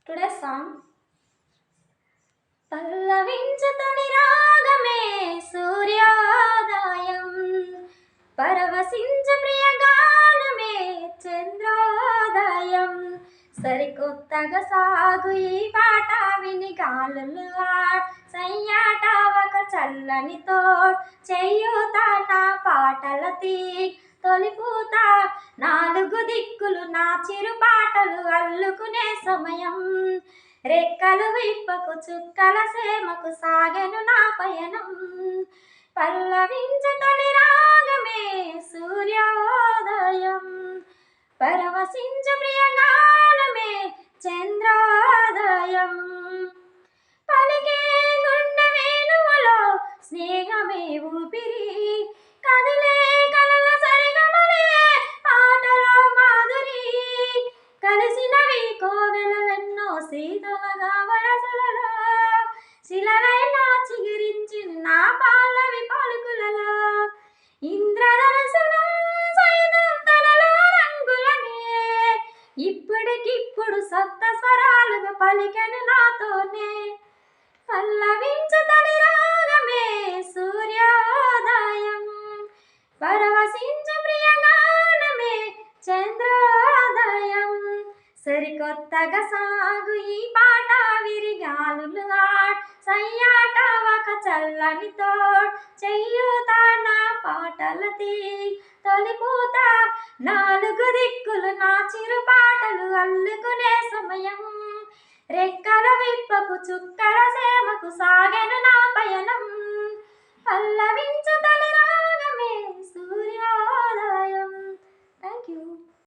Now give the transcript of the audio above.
Today song పల్లవించుతని రాగమే సూర్యోదయం, పరవశించు ప్రియగానమే చంద్రోదయం. సరికొత్తగా సాగు ఈ పాట విని గాలులు సయ్యాట ఒక చల్లని తోడ్ చెయ్యూత నా పాటల తొలిపూత. నాలుగు దిక్కులు నా చిరు పాటలు అల్లుకునే సమయం. రెక్కలు విప్పకు చుక్కల సేమకు సాగెను నా పయనం. పల్లవించు తొలి రాగమే సూర్యోదయం, పరవశించు ప్రియగానమే చంద్రోదయం. పలికే గుండె వేణువులో స్నేహమే ఊపిరి, కదిలే కలల సరిగమలే పాటలో మాధురి. కలిసినవి కోవెలెన్నో శీతలగా వరసలలో, శిలలైనా చిగురించిన నా పాలవి పలుకులలో. ఇంద్రధనుసులో సైతం తనలో రంగులనే ఇప్పటికిప్పుడు సప్త స్వరాలుగా పలికెను నాతోనే. పల్లవించు తొలి రాగమే సూర్యోదయం, పరవశించు ప్రియగానమే చంద్రోదయం. సరికొత్తగా సాగు ఈ పాట విరిగాలులు సయ్యాట ఒక చల్లని తోడ్ చెయ్యూత నా పాటల తొలిపూత. నాలుగు దిక్కులు నా చిరు పాటలు అల్లుకునే సమయం. రెక్కల విప్పకు చుక్క